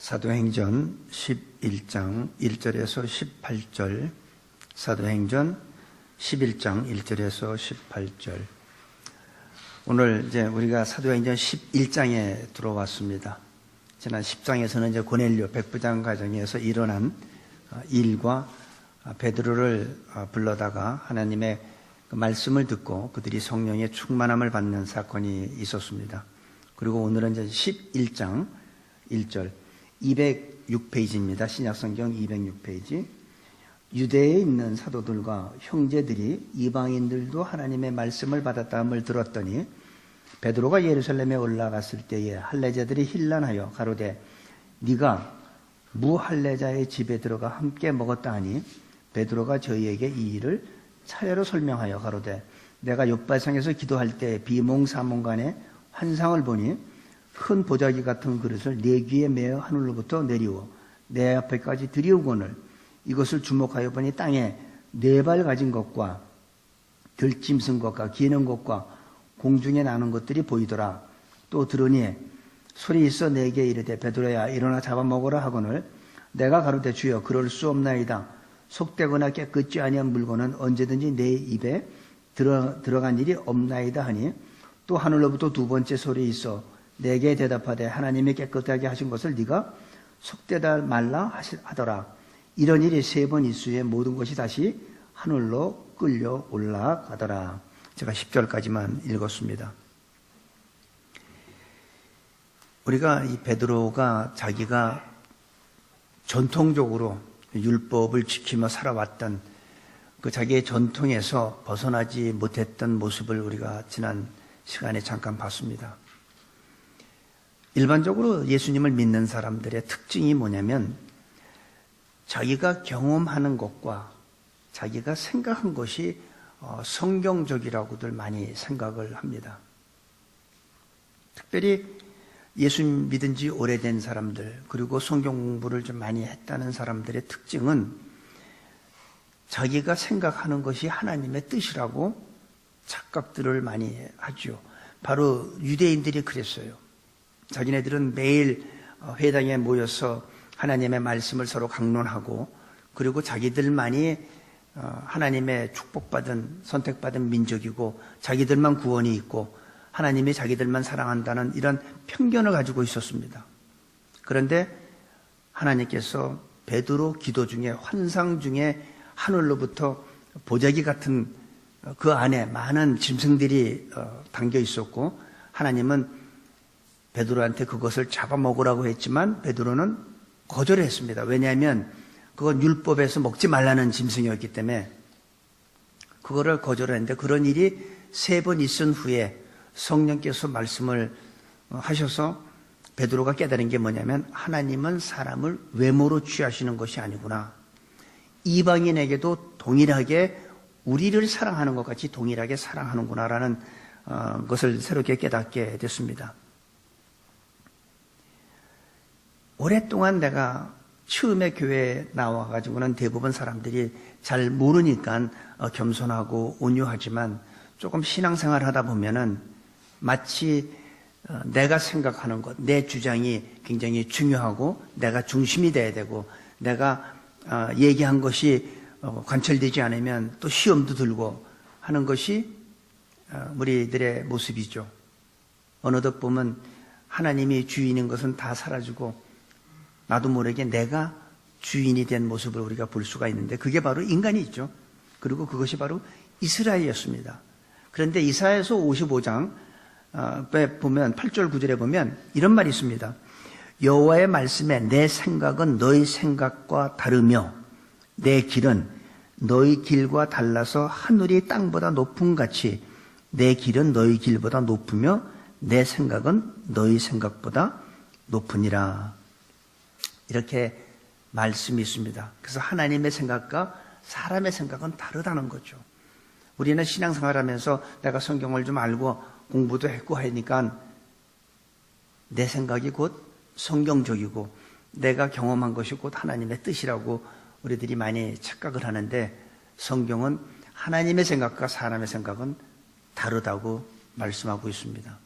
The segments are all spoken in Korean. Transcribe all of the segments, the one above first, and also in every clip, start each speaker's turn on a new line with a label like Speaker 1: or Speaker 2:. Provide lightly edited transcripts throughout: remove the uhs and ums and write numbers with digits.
Speaker 1: 사도행전 11장 1절에서 18절, 사도행전 11장 1절에서 18절. 오늘 이제 우리가 사도행전 11장에 들어왔습니다. 지난 10장에서는 이제 고넬료 백부장 가정에서 일어난 일과 베드로를 불러다가 하나님의 말씀을 듣고 그들이 성령의 충만함을 받는 사건이 있었습니다. 그리고 오늘은 이제 11장 1절 206페이지입니다. 신약성경 206페이지. 유대에 있는 사도들과 형제들이 이방인들도 하나님의 말씀을 받았다함을 들었더니 베드로가 예루살렘에 올라갔을 때에 할례자들이 hir난하여 가로되 네가 무할례자의 집에 들어가 함께 먹었다 하니 베드로가 저희에게 이 일을 차례로 설명하여 가로되 내가 욥바상에서 기도할 때 비몽사몽간에 환상을 보니 큰 보자기 같은 그릇을 내 귀에 매어 하늘로부터 내리워 내 앞에까지 들이우거늘 이것을 주목하여 보니 땅에 4발 가진 것과 들짐승 것과 기는 것과 공중에 나는 것들이 보이더라. 또 들으니 소리 있어 내게 이르되 베드로야 일어나 잡아먹으라 하거늘 내가 가로되 주여 그럴 수 없나이다. 속되거나 깨끗지 아니한 물건은 언제든지 내 입에 들어간 일이 없나이다 하니 또 하늘로부터 2번째 소리 있어 내게 대답하되 하나님이 깨끗하게 하신 것을 네가 속되다 말라 하더라. 이런 일이 3번 이수에 모든 것이 다시 하늘로 끌려 올라가더라. 제가 10절까지만 읽었습니다. 우리가 이 베드로가 자기가 전통적으로 율법을 지키며 살아왔던 그 자기의 전통에서 벗어나지 못했던 모습을 우리가 지난 시간에 잠깐 봤습니다. 일반적으로 예수님을 믿는 사람들의 특징이 뭐냐면 자기가 경험하는 것과 자기가 생각한 것이 성경적이라고들 많이 생각을 합니다. 특별히 예수 믿은 지 오래된 사람들 그리고 성경 공부를 좀 많이 했다는 사람들의 특징은 자기가 생각하는 것이 하나님의 뜻이라고 착각들을 많이 하죠. 바로 유대인들이 그랬어요. 자기네들은 매일 회당에 모여서 하나님의 말씀을 서로 강론하고 그리고 자기들만이 하나님의 축복받은 선택받은 민족이고 자기들만 구원이 있고 하나님이 자기들만 사랑한다는 이런 편견을 가지고 있었습니다. 그런데 하나님께서 베드로 기도 중에 환상 중에 하늘로부터 보자기 같은 그 안에 많은 짐승들이 담겨 있었고 하나님은 베드로한테 그것을 잡아먹으라고 했지만 베드로는 거절했습니다. 왜냐하면 그건 율법에서 먹지 말라는 짐승이었기 때문에 그거를 거절했는데 그런 일이 3번 있은 후에 성령께서 말씀을 하셔서 베드로가 깨달은 게 뭐냐면 하나님은 사람을 외모로 취하시는 것이 아니구나. 이방인에게도 동일하게 우리를 사랑하는 것 같이 동일하게 사랑하는구나라는 것을 새롭게 깨닫게 됐습니다. 오랫동안 내가 처음에 교회에 나와가지고는 대부분 사람들이 잘 모르니까 겸손하고 온유하지만 조금 신앙생활 하다 보면은 마치 내가 생각하는 것, 내 주장이 굉장히 중요하고 내가 중심이 돼야 되고 내가 얘기한 것이 관철되지 않으면 또 시험도 들고 하는 것이 우리들의 모습이죠. 어느덧 보면 하나님이 주인인 것은 다 사라지고 나도 모르게 내가 주인이 된 모습을 우리가 볼 수가 있는데 그게 바로 인간이 있죠. 그리고 그것이 바로 이스라엘이었습니다. 그런데 이사야서 55장에 보면 8절 9절에 보면 이런 말이 있습니다. 여호와의 말씀에 내 생각은 너희 생각과 다르며 내 길은 너희 길과 달라서 하늘이 땅보다 높음 같이 내 길은 너희 길보다 높으며 내 생각은 너희 생각보다 높으니라. 이렇게 말씀이 있습니다. 그래서 하나님의 생각과 사람의 생각은 다르다는 거죠. 우리는 신앙생활하면서 내가 성경을 좀 알고 공부도 했고 하니까 내 생각이 곧 성경적이고 내가 경험한 것이 곧 하나님의 뜻이라고 우리들이 많이 착각을 하는데 성경은 하나님의 생각과 사람의 생각은 다르다고 말씀하고 있습니다.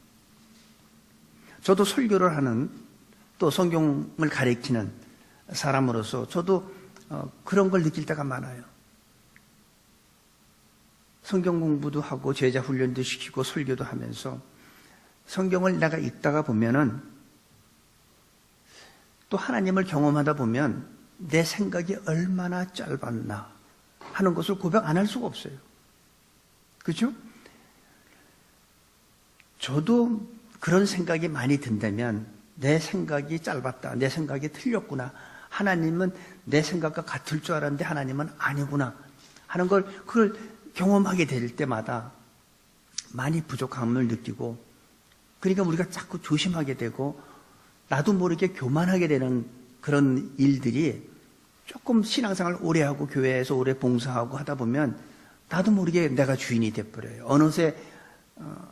Speaker 1: 저도 설교를 하는 또 성경을 가리키는 사람으로서 저도 그런 걸 느낄 때가 많아요. 성경 공부도 하고 제자 훈련도 시키고 설교도 하면서 성경을 내가 읽다가 보면은 또 하나님을 경험하다 보면 내 생각이 얼마나 짧았나 하는 것을 고백 안 할 수가 없어요. 그렇죠? 저도 그런 생각이 많이 든다면 내 생각이 짧았다, 내 생각이 틀렸구나, 하나님은 내 생각과 같을 줄 알았는데 하나님은 아니구나 하는 걸 그걸 경험하게 될 때마다 많이 부족함을 느끼고, 그러니까 우리가 자꾸 조심하게 되고 나도 모르게 교만하게 되는 그런 일들이 조금 신앙생활 오래 하고 교회에서 오래 봉사하고 하다 보면 나도 모르게 내가 주인이 돼버려요. 어느새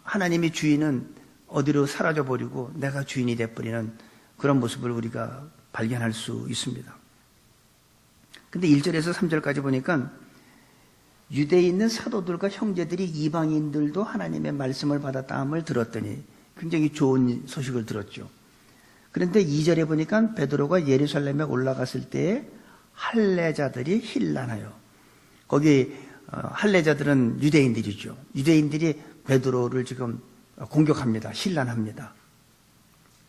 Speaker 1: 하나님의 주인은 어디로 사라져버리고 내가 주인이 돼버리는 그런 모습을 우리가 발견할 수 있습니다. 근데 1절에서 3절까지 보니까 유대에 있는 사도들과 형제들이 이방인들도 하나님의 말씀을 받았다함을 들었더니 굉장히 좋은 소식을 들었죠. 그런데 2절에 보니까 베드로가 예루살렘에 올라갔을 때에 할례자들이 힐난하여, 거기 할례자들은 유대인들이죠. 유대인들이 베드로를 지금 공격합니다. 힐난합니다.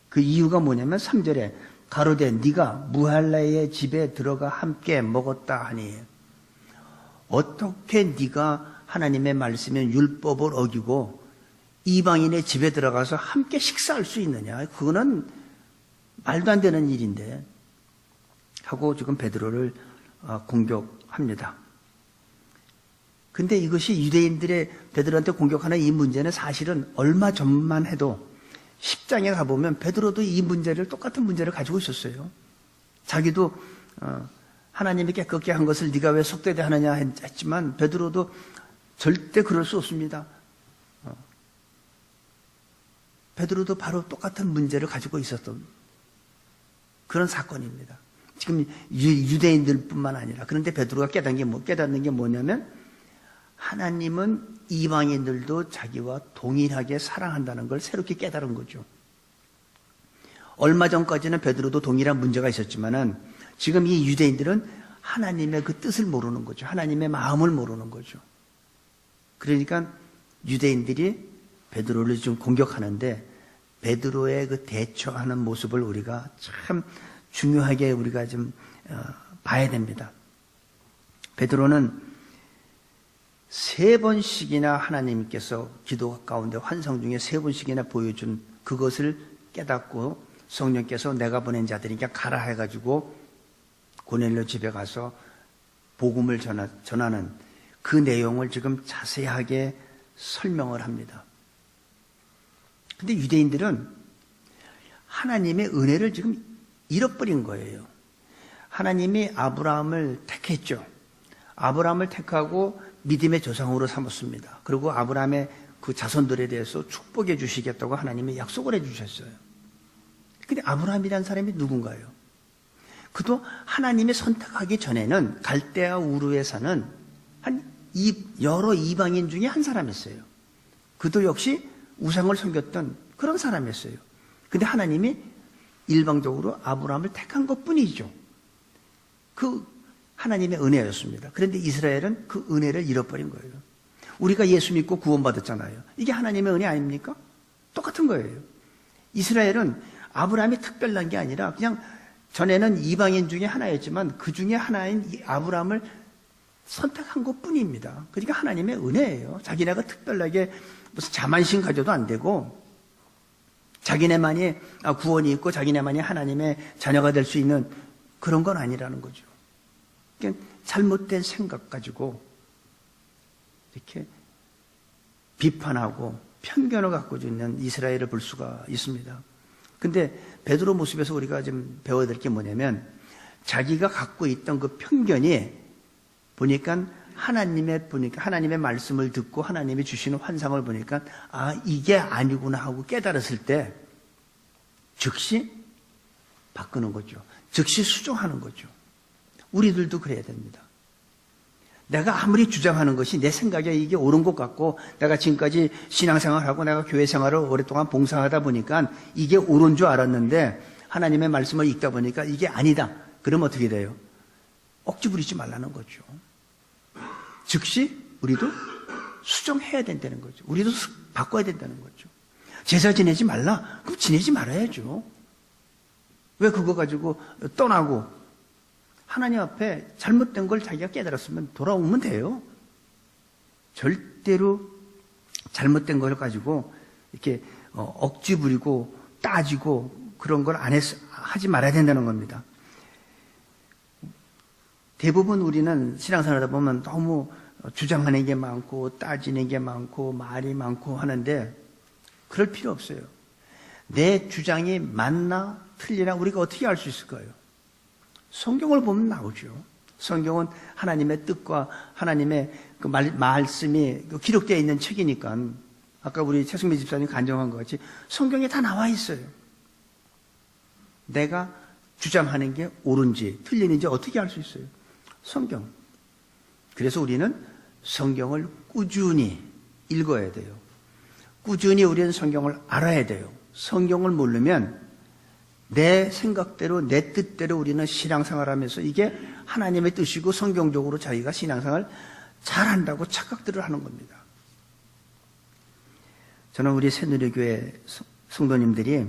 Speaker 1: 그 이유가 뭐냐면 3절에 가로되 네가 무할례의 집에 들어가 함께 먹었다 하니, 어떻게 네가 하나님의 말씀인 율법을 어기고 이방인의 집에 들어가서 함께 식사할 수 있느냐, 그거는 말도 안 되는 일인데 하고 지금 베드로를 공격합니다. 근데 이것이 유대인들의 베드로한테 공격하는 이 문제는 사실은 얼마 전만 해도 10장에 가보면 베드로도 이 문제를, 똑같은 문제를 가지고 있었어요. 자기도 하나님이 깨끗게 한 것을 네가 왜 속되게 하느냐 했지만 베드로도 절대 그럴 수 없습니다. 베드로도 바로 똑같은 문제를 가지고 있었던 그런 사건입니다. 지금 유대인들뿐만 아니라. 그런데 베드로가 깨닫는 게 뭐냐면 하나님은 이방인들도 자기와 동일하게 사랑한다는 걸 새롭게 깨달은 거죠. 얼마 전까지는 베드로도 동일한 문제가 있었지만은 지금 이 유대인들은 하나님의 그 뜻을 모르는 거죠. 하나님의 마음을 모르는 거죠. 그러니까 유대인들이 베드로를 좀 공격하는데 베드로의 그 대처하는 모습을 우리가 참 중요하게 우리가 좀 봐야 됩니다. 베드로는 3번씩이나 하나님께서 기도 가운데 환상 중에 3번씩이나 보여준 그것을 깨닫고 성령께서 내가 보낸 자들이니까 가라 해가지고 고넬료 집에 가서 복음을 전하는 그 내용을 지금 자세하게 설명을 합니다. 근데 유대인들은 하나님의 은혜를 지금 잃어버린 거예요. 하나님이 아브라함을 택했죠. 아브라함을 택하고 믿음의 조상으로 삼았습니다. 그리고 아브라함의 그 자손들에 대해서 축복해 주시겠다고 하나님이 약속을 해 주셨어요. 근데 아브라함이라는 사람이 누군가요? 그도 하나님이 선택하기 전에는 갈대아 우르에 사는 여러 이방인 중에 한 사람이었어요. 그도 역시 우상을 섬겼던 그런 사람이었어요. 근데 하나님이 일방적으로 아브라함을 택한 것 뿐이죠. 그 하나님의 은혜였습니다. 그런데 이스라엘은 그 은혜를 잃어버린 거예요. 우리가 예수 믿고 구원받았잖아요. 이게 하나님의 은혜 아닙니까? 똑같은 거예요. 이스라엘은 아브라함이 특별한 게 아니라 그냥 전에는 이방인 중에 하나였지만 그 중에 하나인 이 아브라함을 선택한 것 뿐입니다. 그러니까 하나님의 은혜예요. 자기네가 특별하게 무슨 자만심 가져도 안 되고 자기네만이 구원이 있고 자기네만이 하나님의 자녀가 될 수 있는 그런 건 아니라는 거죠. 그러니까 잘못된 생각 가지고 이렇게 비판하고 편견을 갖고 있는 이스라엘을 볼 수가 있습니다. 근데 베드로 모습에서 우리가 좀 배워야 될 게 뭐냐면 자기가 갖고 있던 그 편견이 보니까 하나님의 말씀을 듣고 하나님이 주시는 환상을 보니까 이게 아니구나 하고 깨달았을 때 즉시 바꾸는 거죠. 즉시 수정하는 거죠. 우리들도 그래야 됩니다. 내가 아무리 주장하는 것이 내 생각에 이게 옳은 것 같고 내가 지금까지 신앙생활하고 내가 교회 생활을 오랫동안 봉사하다 보니까 이게 옳은 줄 알았는데 하나님의 말씀을 읽다 보니까 이게 아니다. 그러면 어떻게 돼요? 억지 부리지 말라는 거죠. 즉시 우리도 수정해야 된다는 거죠. 우리도 바꿔야 된다는 거죠. 제사 지내지 말라? 그럼 지내지 말아야죠. 왜 그거 가지고 떠나고 하나님 앞에 잘못된 걸 자기가 깨달았으면 돌아오면 돼요. 절대로 잘못된 걸 가지고 이렇게 억지 부리고 따지고 그런 걸 하지 말아야 된다는 겁니다. 대부분 우리는 신앙생활 하다 보면 너무 주장하는 게 많고 따지는 게 많고 말이 많고 하는데 그럴 필요 없어요. 내 주장이 맞나 틀리나 우리가 어떻게 알 수 있을까요? 성경을 보면 나오죠. 성경은 하나님의 뜻과 하나님의 그 말씀이 기록되어 있는 책이니까 아까 우리 최승미 집사님 간증한 것 같이 성경에 다 나와 있어요. 내가 주장하는 게 옳은지 틀리는지 어떻게 알 수 있어요? 성경. 그래서 우리는 성경을 꾸준히 읽어야 돼요. 꾸준히 우리는 성경을 알아야 돼요. 성경을 모르면 내 생각대로 내 뜻대로 우리는 신앙생활하면서 이게 하나님의 뜻이고 성경적으로 자기가 신앙생활 잘한다고 착각들을 하는 겁니다. 저는 우리 새누리교회 성도님들이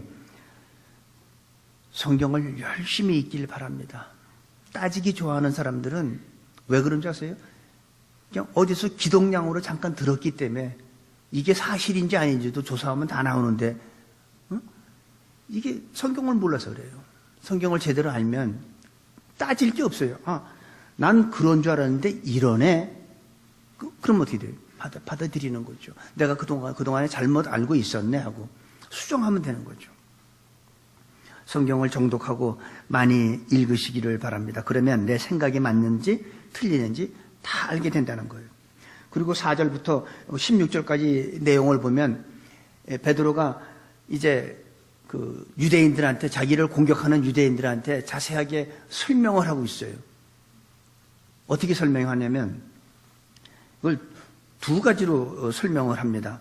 Speaker 1: 성경을 열심히 읽길 바랍니다. 따지기 좋아하는 사람들은 왜 그런지 아세요? 그냥 어디서 기독량으로 잠깐 들었기 때문에 이게 사실인지 아닌지도 조사하면 다 나오는데 이게 성경을 몰라서 그래요. 성경을 제대로 알면 따질 게 없어요. 난 그런 줄 알았는데 이러네. 그럼 어떻게 돼요? 받아들이는 거죠. 내가 그동안에 잘못 알고 있었네 하고 수정하면 되는 거죠. 성경을 정독하고 많이 읽으시기를 바랍니다. 그러면 내 생각이 맞는지 틀리는지 다 알게 된다는 거예요. 그리고 4절부터 16절까지 내용을 보면 베드로가 이제 그 유대인들한테 자기를 공격하는 유대인들한테 자세하게 설명을 하고 있어요. 어떻게 설명하냐면 그걸 두 가지로 설명을 합니다.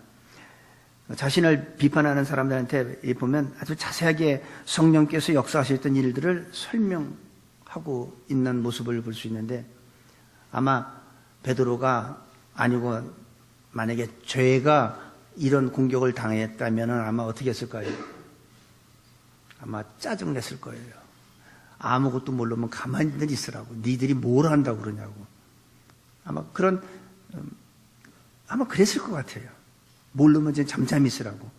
Speaker 1: 자신을 비판하는 사람들한테 보면 아주 자세하게 성령께서 역사하셨던 일들을 설명하고 있는 모습을 볼 수 있는데 아마 베드로가 아니고 만약에 죄가 이런 공격을 당했다면 아마 어떻게 했을까요? 아마 짜증냈을 거예요. 아무것도 모르면 가만히 있으라고. 니들이 뭘 한다고 그러냐고. 아마 그랬을 것 같아요. 모르면 이제 잠잠히 있으라고.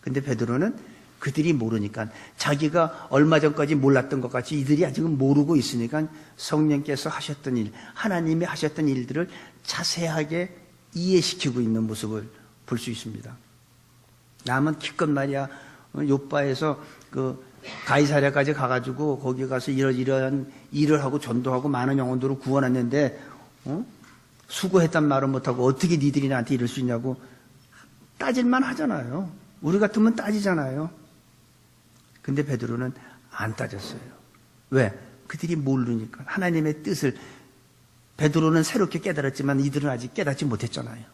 Speaker 1: 근데 베드로는 그들이 모르니까 자기가 얼마 전까지 몰랐던 것 같이 이들이 아직은 모르고 있으니까 성령께서 하셨던 일, 하나님이 하셨던 일들을 자세하게 이해시키고 있는 모습을 볼 수 있습니다. 남은 기껏 말이야 요바에서 그 가이사랴까지 가가지고 거기 가서 이러한 일을 하고 전도하고 많은 영혼들을 구원했는데 수고했단 말은 못하고 어떻게 니들이 나한테 이럴 수 있냐고 따질만 하잖아요. 우리 같으면 따지잖아요. 근데 베드로는 안 따졌어요. 왜? 그들이 모르니까. 하나님의 뜻을 베드로는 새롭게 깨달았지만 이들은 아직 깨닫지 못했잖아요.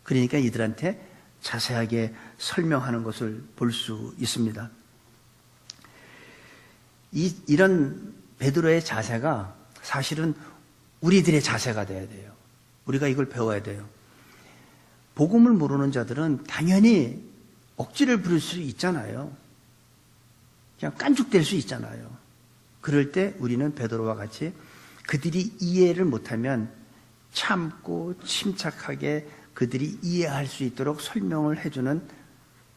Speaker 1: 그러니까 이들한테 자세하게 설명하는 것을 볼 수 있습니다. 이런 베드로의 자세가 사실은 우리들의 자세가 돼야 돼요. 우리가 이걸 배워야 돼요. 복음을 모르는 자들은 당연히 억지를 부릴 수 있잖아요. 그냥 깐죽될 수 있잖아요. 그럴 때 우리는 베드로와 같이 그들이 이해를 못하면 참고 침착하게 그들이 이해할 수 있도록 설명을 해주는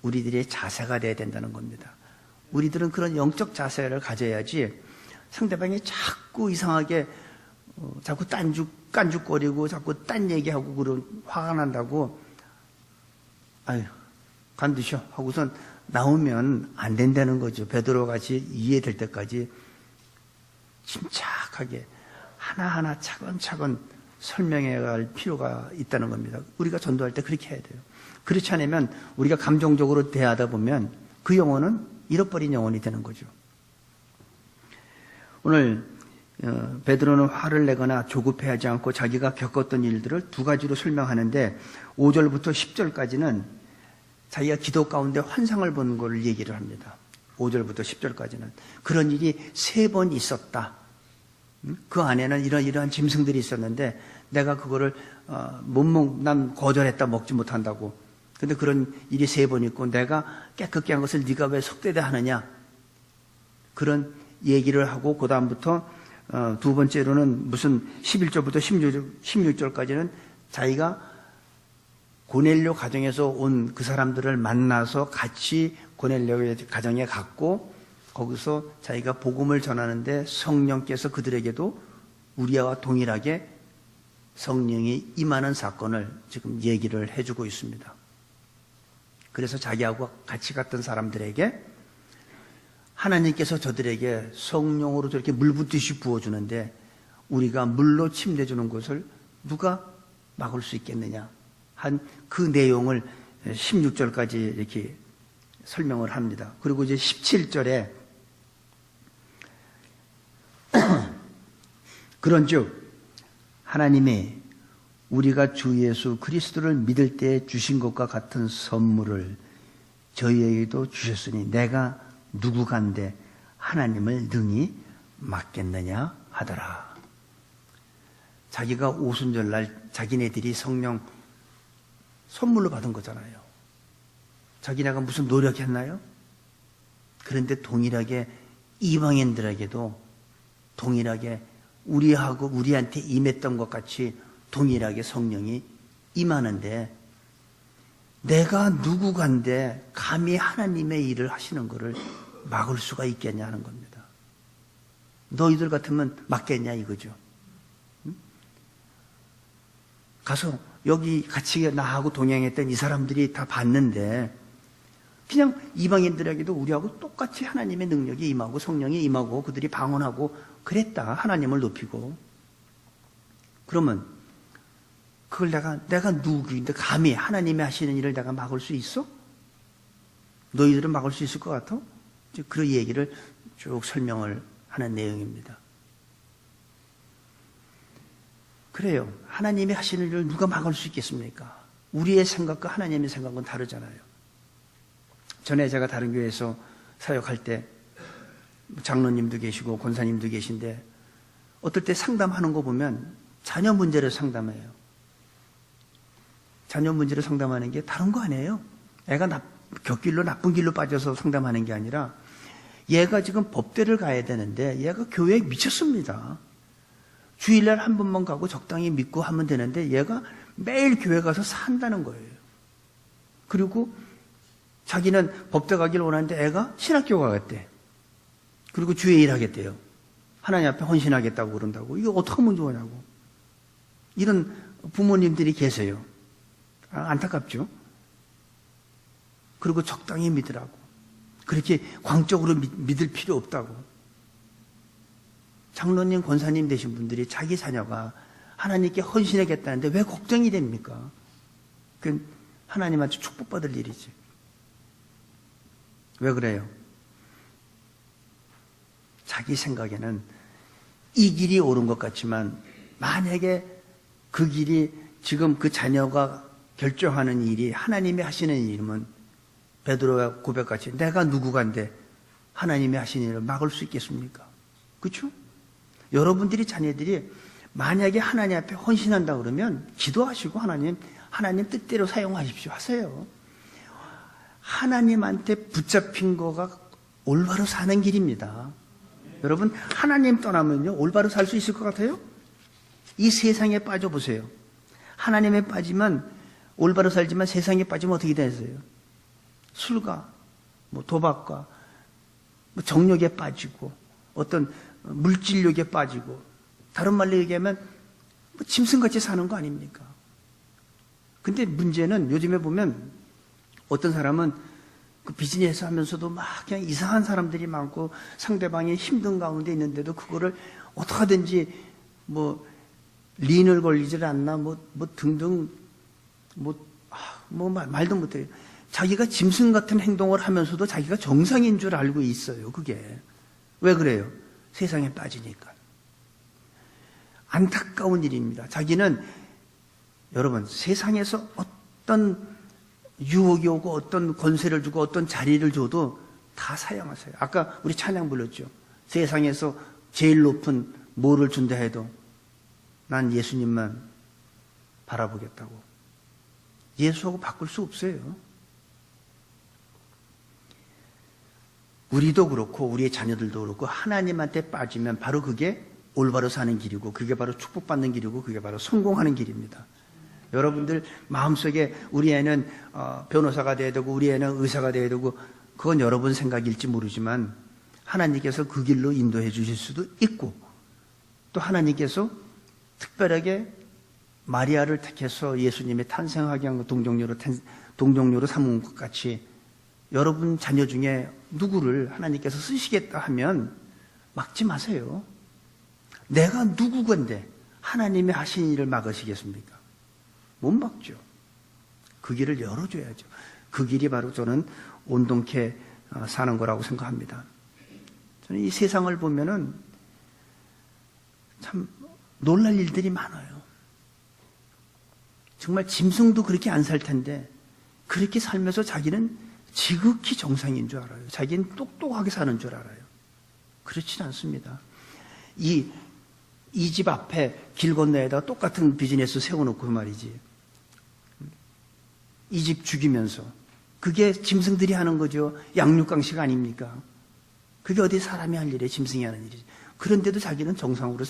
Speaker 1: 우리들의 자세가 돼야 된다는 겁니다. 우리들은 그런 영적 자세를 가져야지 상대방이 자꾸 이상하게 자꾸 깐죽거리고 자꾸 딴 얘기하고 그런 화가 난다고 아유 간두셔 하고선 나오면 안 된다는 거죠. 베드로 같이 이해될 때까지 침착하게 하나하나 차근차근 설명해 갈 필요가 있다는 겁니다. 우리가 전도할 때 그렇게 해야 돼요. 그렇지 않으면 우리가 감정적으로 대하다 보면 그 영혼은 잃어버린 영혼이 되는 거죠. 오늘 베드로는 화를 내거나 조급해하지 않고 자기가 겪었던 일들을 두 가지로 설명하는데 5절부터 10절까지는 자기가 기도 가운데 환상을 본 걸 얘기를 합니다. 5절부터 10절까지는 그런 일이 3번 있었다. 그 안에는 이러한 짐승들이 있었는데 내가 그거를 난 거절했다. 먹지 못한다고. 근데 그런 일이 3번 있고 내가 깨끗게 한 것을 네가 왜 속되다 하느냐. 그런 얘기를 하고 그 다음부터 두 번째로는 무슨 11절부터 16절까지는 자기가 고넬료 가정에서 온 그 사람들을 만나서 같이 고넬료의 가정에 갔고 거기서 자기가 복음을 전하는데 성령께서 그들에게도 우리와 동일하게 성령이 임하는 사건을 지금 얘기를 해주고 있습니다. 그래서 자기하고 같이 갔던 사람들에게 하나님께서 저들에게 성령으로 저렇게 물 붓듯이 부어주는데 우리가 물로 침대주는 것을 누가 막을 수 있겠느냐 한 그 내용을 16절까지 이렇게 설명을 합니다. 그리고 이제 17절에 그런즉 하나님이 우리가 주 예수 그리스도를 믿을 때 주신 것과 같은 선물을 저희에게도 주셨으니 내가 누구간데 하나님을 능히 막겠느냐 하더라. 자기가 오순절날 자기네들이 성령 선물로 받은 거잖아요. 자기네가 무슨 노력했나요? 그런데 동일하게 이방인들에게도 동일하게 우리한테 임했던 것 같이 동일하게 성령이 임하는데 내가 누구간데 감히 하나님의 일을 하시는 것을 막을 수가 있겠냐 하는 겁니다. 너희들 같으면 막겠냐 이거죠. 가서 여기 같이 나하고 동행했던 이 사람들이 다 봤는데 그냥 이방인들에게도 우리하고 똑같이 하나님의 능력이 임하고 성령이 임하고 그들이 방언하고 그랬다. 하나님을 높이고. 그러면 그걸 내가 누구인데 감히 하나님이 하시는 일을 내가 막을 수 있어? 너희들은 막을 수 있을 것 같아? 그런 얘기를 쭉 설명을 하는 내용입니다. 그래요. 하나님이 하시는 일을 누가 막을 수 있겠습니까? 우리의 생각과 하나님의 생각은 다르잖아요. 전에 제가 다른 교회에서 사역할 때 장로님도 계시고 권사님도 계신데 어떨 때 상담하는 거 보면 자녀 문제를 상담해요. 자녀 문제를 상담하는 게 다른 거 아니에요. 애가 곁길로 나쁜 길로 빠져서 상담하는 게 아니라 얘가 지금 법대를 가야 되는데 얘가 교회에 미쳤습니다. 주일날 한 번만 가고 적당히 믿고 하면 되는데 얘가 매일 교회 가서 산다는 거예요. 그리고 자기는 법대 가기를 원하는데 애가 신학교 가겠대. 그리고 주에 일하겠대요. 하나님 앞에 헌신하겠다고 그런다고. 이게 어떻게 하면 좋으냐고. 이런 부모님들이 계세요. 안타깝죠. 그리고 적당히 믿으라고. 그렇게 광적으로 믿을 필요 없다고. 장로님, 권사님 되신 분들이 자기 자녀가 하나님께 헌신하겠다는데 왜 걱정이 됩니까? 그건 하나님한테 축복받을 일이지. 왜 그래요? 자기 생각에는 이 길이 옳은 것 같지만 만약에 그 길이 지금 그 자녀가 결정하는 일이 하나님이 하시는 일이면 베드로가 고백같이 내가 누구간데 하나님이 하시는 일을 막을 수 있겠습니까? 그렇죠? 여러분들이 자녀들이 만약에 하나님 앞에 헌신한다 그러면 기도하시고 하나님 뜻대로 사용하십시오 하세요. 하나님한테 붙잡힌 거가 올바로 사는 길입니다. 여러분 하나님 떠나면요 올바로 살 수 있을 것 같아요? 이 세상에 빠져보세요. 하나님에 빠지면 올바로 살지만 세상에 빠지면 어떻게 되세요? 술과 도박과 정욕에 빠지고 어떤 물질욕에 빠지고 다른 말로 얘기하면 짐승같이 사는 거 아닙니까? 근데 문제는 요즘에 보면 어떤 사람은 그 비즈니스 하면서도 막 그냥 이상한 사람들이 많고 상대방이 힘든 가운데 있는데도 그거를 어떻게 하든지 린을 걸리질 않나 등등 말도 못해요. 자기가 짐승 같은 행동을 하면서도 자기가 정상인 줄 알고 있어요. 그게 왜 그래요? 세상에 빠지니까. 안타까운 일입니다. 자기는 여러분 세상에서 어떤 유혹이 오고 어떤 권세를 주고 어떤 자리를 줘도 다 사용하세요. 아까 우리 찬양 불렀죠. 세상에서 제일 높은 뭐를 준다 해도 난 예수님만 바라보겠다고. 예수하고 바꿀 수 없어요. 우리도 그렇고 우리의 자녀들도 그렇고 하나님한테 빠지면 바로 그게 올바로 사는 길이고 그게 바로 축복받는 길이고 그게 바로 성공하는 길입니다. 여러분들 마음속에 우리 애는 변호사가 돼야 되고 우리 애는 의사가 돼야 되고 그건 여러분 생각일지 모르지만 하나님께서 그 길로 인도해 주실 수도 있고 또 하나님께서 특별하게 마리아를 택해서 예수님의 탄생하게 한 동정녀로 삼은 것 같이 여러분 자녀 중에 누구를 하나님께서 쓰시겠다 하면 막지 마세요. 내가 누구건데 하나님이 하신 일을 막으시겠습니까? 못 막죠. 그 길을 열어줘야죠. 그 길이 바로 저는 온동케 사는 거라고 생각합니다. 저는 이 세상을 보면은 참 놀랄 일들이 많아요. 정말 짐승도 그렇게 안 살 텐데 그렇게 살면서 자기는 지극히 정상인 줄 알아요. 자기는 똑똑하게 사는 줄 알아요. 그렇진 않습니다. 이 집 앞에 길 건너에다 똑같은 비즈니스 세워놓고 말이지. 이 집 죽이면서. 그게 짐승들이 하는 거죠. 양육강식 아닙니까? 그게 어디 사람이 할 일이에요. 짐승이 하는 일이지. 그런데도 자기는 정상으로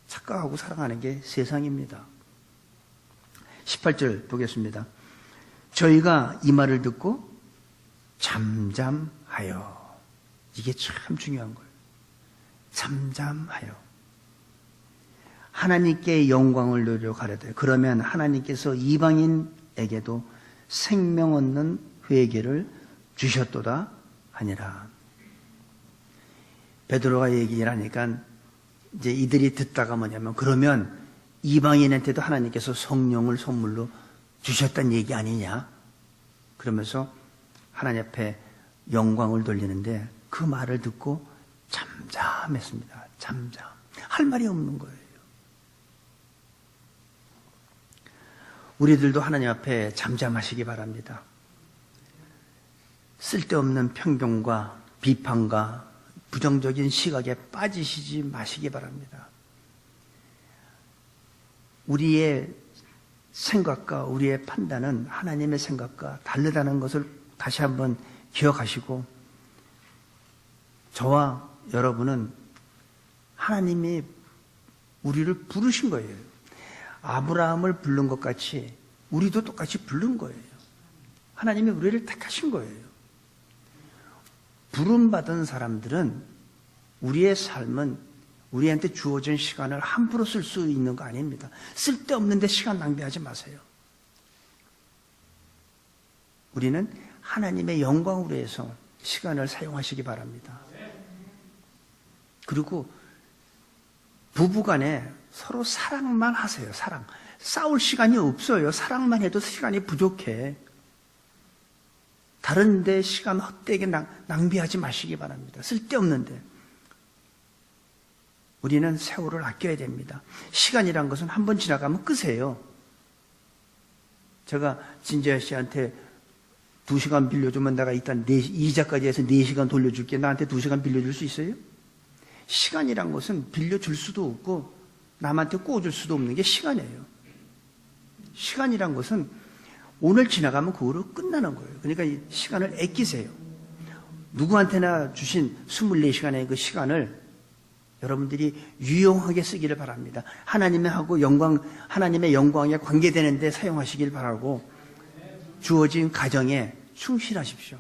Speaker 1: 착각하고 살아가는 게 세상입니다. 18절 보겠습니다. 저희가 이 말을 듣고 잠잠하여. 이게 참 중요한 거예요. 잠잠하여. 하나님께 영광을 노력하려되 그러면 하나님께서 이방인에게도 생명 얻는 회개를 주셨도다 하니라. 베드로가 얘기를 하니까 이제 이들이 듣다가 뭐냐면 그러면 이방인한테도 하나님께서 성령을 선물로 주셨다는 얘기 아니냐? 그러면서 하나님 앞에 영광을 돌리는데 그 말을 듣고 잠잠했습니다. 잠잠. 할 말이 없는 거예요. 우리들도 하나님 앞에 잠잠하시기 바랍니다. 쓸데없는 편견과 비판과 부정적인 시각에 빠지시지 마시기 바랍니다. 우리의 생각과 우리의 판단은 하나님의 생각과 다르다는 것을 다시 한번 기억하시고 저와 여러분은 하나님이 우리를 부르신 거예요. 아브라함을 부른 것 같이 우리도 똑같이 부른 거예요. 하나님이 우리를 택하신 거예요. 부름받은 사람들은 우리의 삶은 우리한테 주어진 시간을 함부로 쓸 수 있는 거 아닙니다. 쓸데없는데 시간 낭비하지 마세요. 우리는 하나님의 영광으로 해서 시간을 사용하시기 바랍니다. 그리고 부부간에 서로 사랑만 하세요. 사랑. 싸울 시간이 없어요. 사랑만 해도 시간이 부족해. 다른 데 시간 헛되게 낭비하지 마시기 바랍니다. 쓸데없는데. 우리는 세월을 아껴야 됩니다. 시간이란 것은 한 번 지나가면 끄세요. 제가 진재하 씨한테 2시간 빌려주면 내가 일단 이자까지 해서 4시간 돌려줄게. 나한테 2시간 빌려줄 수 있어요? 시간이란 것은 빌려줄 수도 없고 남한테 꿔줄 수도 없는 게 시간이에요. 시간이란 것은 오늘 지나가면 그거로 끝나는 거예요. 그러니까 이 시간을 아끼세요. 누구한테나 주신 24시간의 그 시간을 여러분들이 유용하게 쓰기를 바랍니다. 하나님의 영광에 관계되는데 사용하시길 바라고 주어진 가정에 충실하십시오.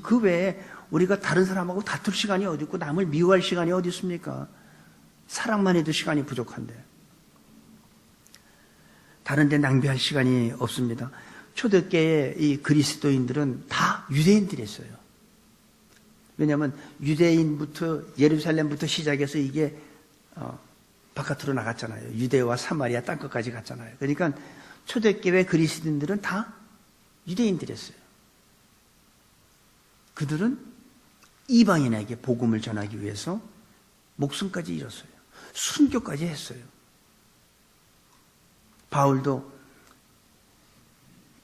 Speaker 1: 그 외에 우리가 다른 사람하고 다툴 시간이 어디 있고 남을 미워할 시간이 어디 있습니까? 사랑만 해도 시간이 부족한데. 다른 데 낭비할 시간이 없습니다. 초대교회의 이 그리스도인들은 다 유대인들이었어요. 왜냐하면 유대인부터 예루살렘부터 시작해서 이게 바깥으로 나갔잖아요. 유대와 사마리아 땅끝까지 갔잖아요. 그러니까 초대교회 그리스도인들은 다 유대인들이었어요. 그들은 이방인에게 복음을 전하기 위해서 목숨까지 잃었어요. 순교까지 했어요. 바울도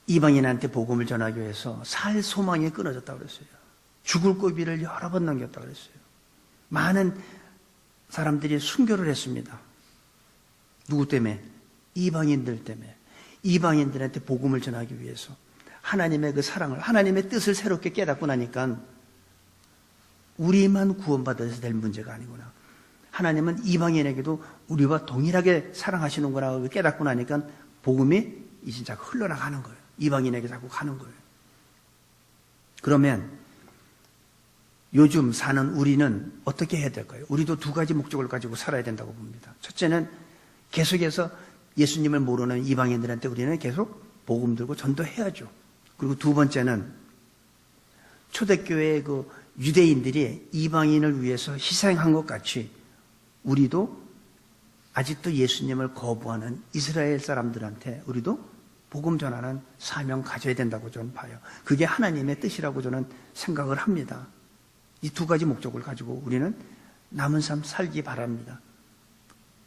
Speaker 1: 이방인한테 복음을 전하기 위해서 살 소망이 끊어졌다고 그랬어요. 죽을 고비를 여러 번 넘겼다 그랬어요. 많은 사람들이 순교를 했습니다. 누구 때문에? 이방인들 때문에. 이방인들한테 복음을 전하기 위해서. 하나님의 그 사랑을, 하나님의 뜻을 새롭게 깨닫고 나니까 우리만 구원받아서 될 문제가 아니구나. 하나님은 이방인에게도 우리와 동일하게 사랑하시는구나 깨닫고 나니까 복음이 이제 자꾸 흘러나가는 거예요. 이방인에게 자꾸 가는 거예요. 그러면 요즘 사는 우리는 어떻게 해야 될까요? 우리도 두 가지 목적을 가지고 살아야 된다고 봅니다. 첫째는 계속해서 예수님을 모르는 이방인들한테 우리는 계속 복음 들고 전도해야죠. 그리고 두 번째는 초대교회의 그 유대인들이 이방인을 위해서 희생한 것 같이 우리도 아직도 예수님을 거부하는 이스라엘 사람들한테 우리도 복음 전하는 사명 가져야 된다고 저는 봐요. 그게 하나님의 뜻이라고 저는 생각을 합니다. 이 두 가지 목적을 가지고 우리는 남은 삶 살기 바랍니다.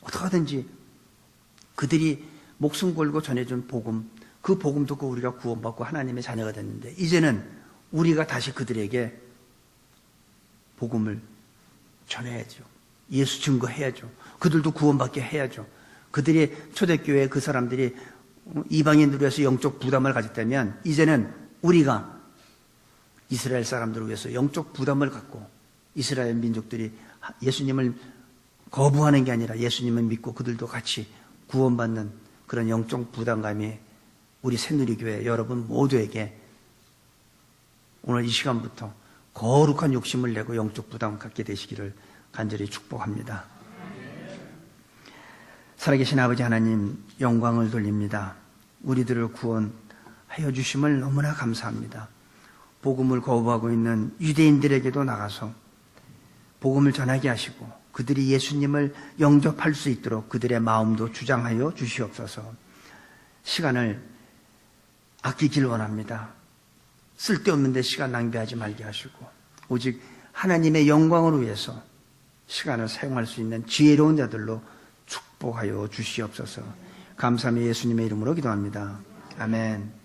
Speaker 1: 어떻게든지 그들이 목숨 걸고 전해준 복음, 그 복음 듣고 우리가 구원받고 하나님의 자녀가 됐는데 이제는 우리가 다시 그들에게 복음을 전해야죠. 예수 증거해야죠. 그들도 구원받게 해야죠. 그들이 초대교회 그 사람들이 이방인들을 위해서 영적 부담을 가졌다면 이제는 우리가 이스라엘 사람들을 위해서 영적 부담을 갖고 이스라엘 민족들이 예수님을 거부하는 게 아니라 예수님을 믿고 그들도 같이 구원받는 그런 영적 부담감이 우리 새누리교회 여러분 모두에게 오늘 이 시간부터 거룩한 욕심을 내고 영적 부담을 갖게 되시기를 간절히 축복합니다. 살아계신 아버지 하나님 영광을 돌립니다. 우리들을 구원하여 주심을 너무나 감사합니다. 복음을 거부하고 있는 유대인들에게도 나가서 복음을 전하게 하시고 그들이 예수님을 영접할 수 있도록 그들의 마음도 주장하여 주시옵소서. 시간을 아끼길 원합니다. 쓸데없는 데 시간 낭비하지 말게 하시고 오직 하나님의 영광을 위해서 시간을 사용할 수 있는 지혜로운 자들로 축복하여 주시옵소서. 감사하며 예수님의 이름으로 기도합니다. 아멘.